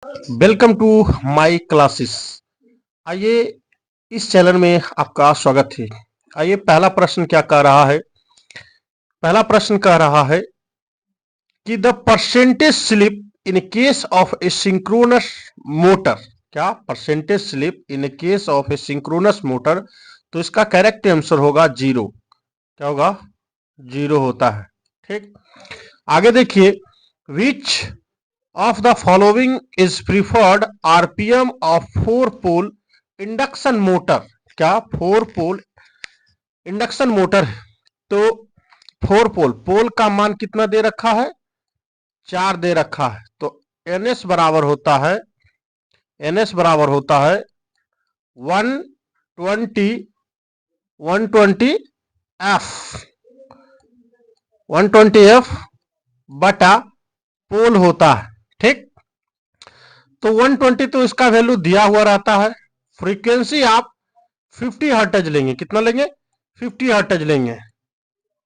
Welcome to my classes. आइए, इस channel में आपका स्वागत है। आइए, पहला प्रश्न क्या कह रहा है। पहला प्रश्न कह रहा है कि the percentage slip in case of a synchronous motor. क्या percentage slip in case of a synchronous motor, तो इसका करेक्ट आंसर होगा जीरो। क्या होगा? जीरो होता है। ठीक, आगे देखिए, विच of the following is preferred RPM of 4 pole induction motor. क्या 4 पोल इंडक्शन मोटर है? तो 4 पोल पोल का मान कितना दे रखा है? 4 दे रखा है। तो NS बराबर होता है, NS बराबर होता है 120 120 F 120F बटा पोल होता है। ठीक, तो 120 तो इसका वैल्यू दिया हुआ रहता है। फ्रीक्वेंसी आप 50 हर्ट्ज लेंगे। कितना लेंगे? 50 हर्ट्ज लेंगे।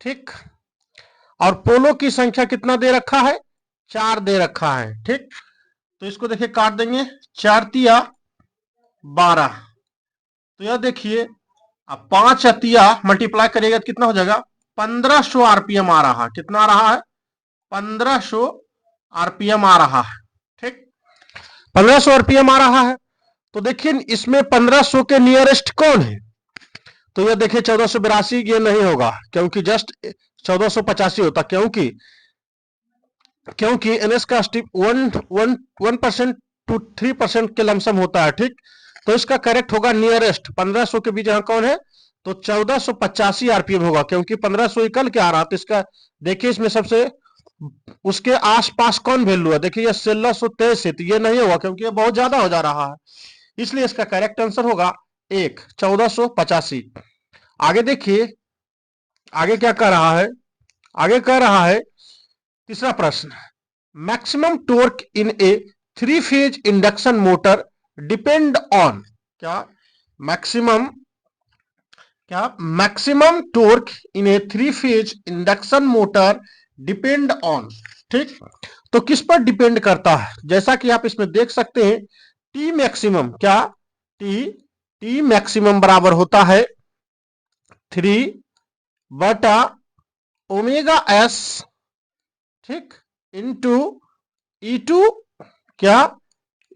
ठीक, और पोलो की संख्या कितना दे रखा है? 4 दे रखा है। ठीक, तो इसको देखिए काट देंगे, 4 तिया 12। तो यह देखिए, अब 5 तिया मल्टीप्लाई करिएगा तो कितना हो जाएगा? 1500 आरपीएम आ रहा है। कितना आ रहा है? 1500 आरपीएम आ रहा है। ठीक, 1500 आरपीएम आ रहा है। तो देखिए, इसमें 1500 के नियरेस्ट कौन है? तो ये देखिए 1482 ये नहीं होगा, क्योंकि जस्ट 1485 होता। क्योंकि क्योंकि एनएस का स्टिप 1% टू 3% के लमसम होता है। ठीक, तो इसका करेक्ट होगा नियरेस्ट 1500 के बीच यहाँ कौन है? तो 1485 आरपीएम होगा, क्योंकि 1500 निकल के आ रहा। तो इसका देखिए, इसमें सबसे उसके आसपास कौन वैल्यू है? देखिए, ये 1623 है, तो ये नहीं होगा, क्योंकि ये बहुत ज्यादा हो जा रहा है। इसलिए इसका करेक्ट आंसर होगा 1485। आगे देखिए, आगे क्या कह रहा है? आगे कह रहा है तीसरा प्रश्न, maximum torque in A 3 phase induction motor depend on. क्या मैक्सिमम क्या maximum torque in A 3 phase induction motor depend on. ठीक, तो किस पर डिपेंड करता है? जैसा कि आप इसमें देख सकते हैं, टी मैक्सिमम। क्या टी मैक्सिमम बराबर होता है 3/ओमेगा S। ठीक, इंटू E2। क्या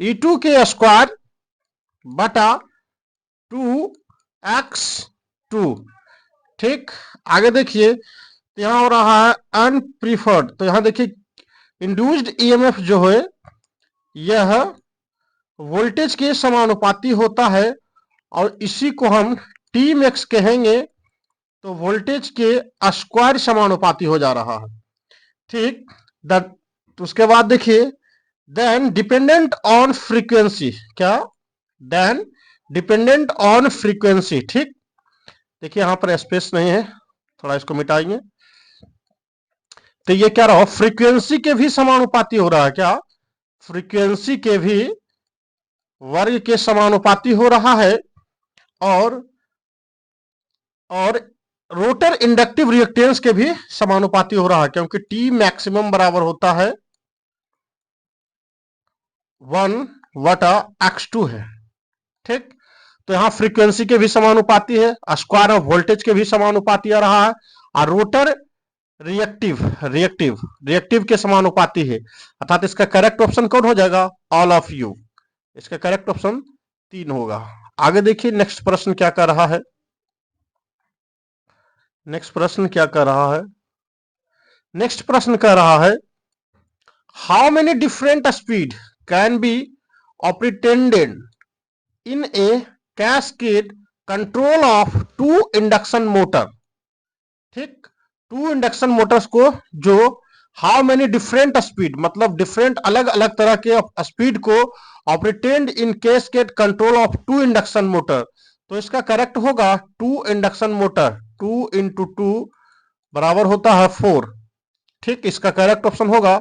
E2 के स्क्वायर बटा 2x2। ठीक, आगे देखिए, यहां हो रहा है अनप्रीफर्ड। तो यहां देखिए, इंड्यूस्ड ईएमएफ जो है यह वोल्टेज के समानुपाती होता है, और इसी को हम टी मैक्स कहेंगे। तो वोल्टेज के स्क्वायर समानुपाती हो जा रहा है। ठीक, तो उसके बाद देखिए, देन डिपेंडेंट ऑन फ्रीक्वेंसी। क्या देन डिपेंडेंट ऑन फ्रीक्वेंसी। ठीक, देखिए यहां पर स्पेस नहीं है, थोड़ा इसको मिटाएंगे। तो ये क्या रहा? फ्रीक्वेंसी के भी समानुपाती हो रहा है। क्या फ्रीक्वेंसी के भी वर्ग के समानुपाती हो रहा है, और रोटर इंडक्टिव रिएक्टेंस के भी समानुपाती हो रहा है, क्योंकि टी मैक्सिमम बराबर होता है 1/x2 है। ठीक, तो यहां फ्रीक्वेंसी के भी समानुपाती है, स्क्वायर ऑफ वोल्टेज के भी समानुपाती आ रहा है, और रोटर रिएक्टिव रिएक्टिव रिएक्टिव के समानुपाती है। अर्थात इसका करेक्ट ऑप्शन कौन हो जाएगा? All of you. इसका करेक्ट ऑप्शन 3 होगा। आगे देखिए, नेक्स्ट प्रश्न क्या कर रहा है। नेक्स्ट प्रश्न क्या कर रहा है? नेक्स्ट प्रश्न कह रहा है, how many different speed can be operated in A cascade control of 2 induction motor. ठीक, 2 इंडक्शन मोटर्स को जो हाउ मेनी डिफरेंट स्पीड, मतलब डिफरेंट अलग अलग तरह के स्पीड को operated in cascade control of 2 induction motor. तो इसका करेक्ट होगा 2 इंडक्शन मोटर, 2 × 2 बराबर होता है 4। ठीक, इसका करेक्ट ऑप्शन होगा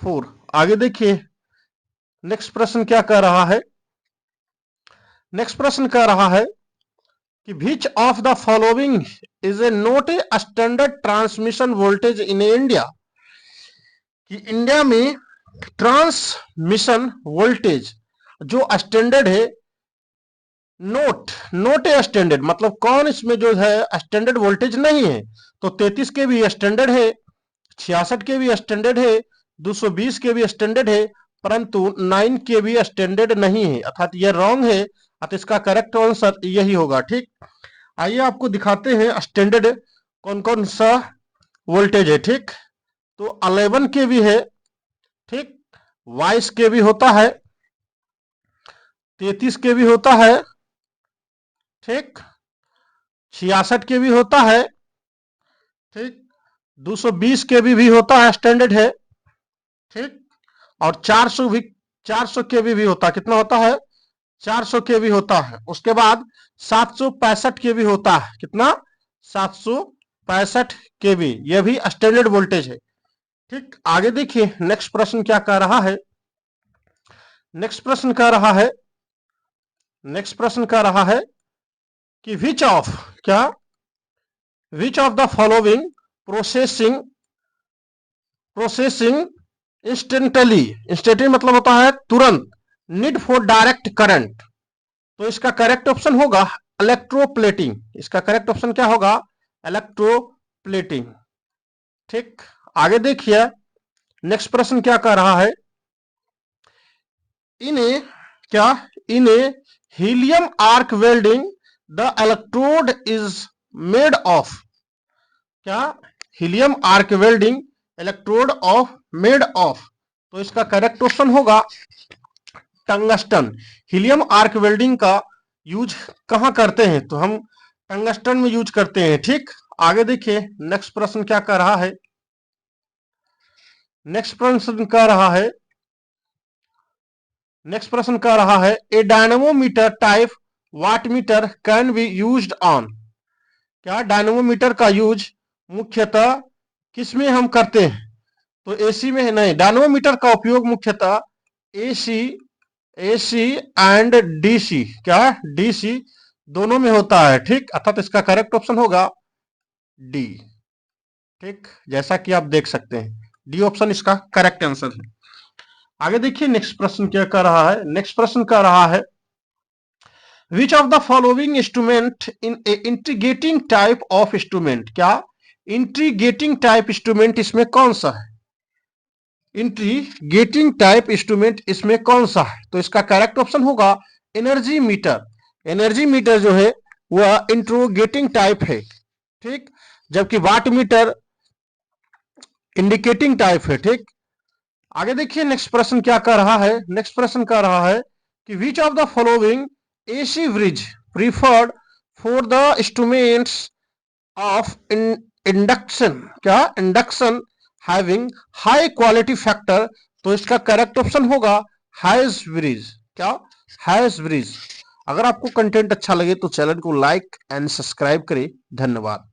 4। आगे देखिए, नेक्स्ट प्रश्न क्या कह रहा है? नेक्स्ट प्रश्न कह रहा है कि which of the following is a not a standard transmission voltage in India. कि इंडिया में ट्रांसमिशन वोल्टेज जो स्टैंडर्ड है, नोट ए स्टैंडर्ड, मतलब कौन इसमें जो है स्टैंडर्ड वोल्टेज नहीं है। तो 33 के भी स्टैंडर्ड है, 66 के भी स्टैंडर्ड है, 220 के भी स्टैंडर्ड है, परंतु 9 के भी स्टैंडर्ड नहीं है, अर्थात यह रॉन्ग है। अतः इसका करेक्ट आंसर यही होगा। ठीक, आइए आपको दिखाते हैं स्टैंडर्ड कौन कौन सा वोल्टेज है। ठीक, तो 11 के भी है, ठीक, 22 के भी होता है, 33 के भी होता है, ठीक, 66 के भी होता है, ठीक, 220 के भी होता है, स्टैंडर्ड है, ठीक, और 400 के भी होता है। कितना होता है? 400 के भी होता है। उसके बाद 765 के भी होता है। कितना? 765 के भी, यह भी स्टैंडर्ड वोल्टेज है। ठीक, आगे देखिए नेक्स्ट प्रश्न क्या कह रहा है। नेक्स्ट प्रश्न कह रहा है, नेक्स्ट प्रश्न कह रहा है कि विच ऑफ, क्या, विच of the following processing instantly, instantly मतलब होता है तुरंत, नीड फॉर डायरेक्ट करंट। तो इसका करेक्ट ऑप्शन होगा इलेक्ट्रोप्लेटिंग। इसका करेक्ट ऑप्शन क्या होगा? इलेक्ट्रोप्लेटिंग। ठीक, आगे देखिए नेक्स्ट प्रश्न क्या कह रहा है। इन्हें क्या, इन्हें helium arc welding the electrode is made of, क्या, helium arc welding electrode of made of. तो इसका करेक्ट ऑप्शन होगा टंगस्टन। हीलियम आर्क वेल्डिंग का यूज कहां करते हैं? तो हम टंगस्टन में यूज करते हैं। ठीक, आगे देखिए नेक्स्ट प्रश्न क्या कर रहा है। नेक्स्ट प्रश्न कह रहा है, नेक्स्ट प्रश्न कह रहा है a dynamometer type watt meter can be used on, क्या, डायनेमोमीटर का यूज मुख्यतः किसमें हम करते हैं? तो एसी में नहीं, डायनेमोमीटर का उपयोग मुख्यतः एसी, एसी एंड डीसी, क्या, डीसी दोनों में होता है। ठीक, अर्थात इसका करेक्ट ऑप्शन होगा डी। ठीक, जैसा कि आप देख सकते हैं डी ऑप्शन इसका करेक्ट आंसर है। आगे देखिए नेक्स्ट प्रश्न क्या कर रहा है। नेक्स्ट प्रश्न कर रहा है विच of the following instrument in A integrating type of instrument, क्या, इंटीग्रेटिंग टाइप इंस्ट्रूमेंट इसमें कौन सा है? इंटीग्रेटिंग टाइप इंस्ट्रूमेंट इसमें कौन सा है? तो इसका करेक्ट ऑप्शन होगा एनर्जी मीटर। एनर्जी मीटर जो है वह इंट्रोगेटिंग टाइप है। ठीक, जबकि वाट मीटर इंडिकेटिंग टाइप है। ठीक, आगे देखिए नेक्स्ट प्रश्न क्या कर रहा है। नेक्स्ट प्रश्न कर रहा है कि which of the following AC bridge preferred for the instruments of induction, क्या, induction having high quality factor. तो इसका करेक्ट ऑप्शन होगा हाइज ब्रिज, क्या, हाइज ब्रिज। अगर आपको कंटेंट अच्छा लगे तो चैनल को लाइक एंड सब्सक्राइब करें। धन्यवाद।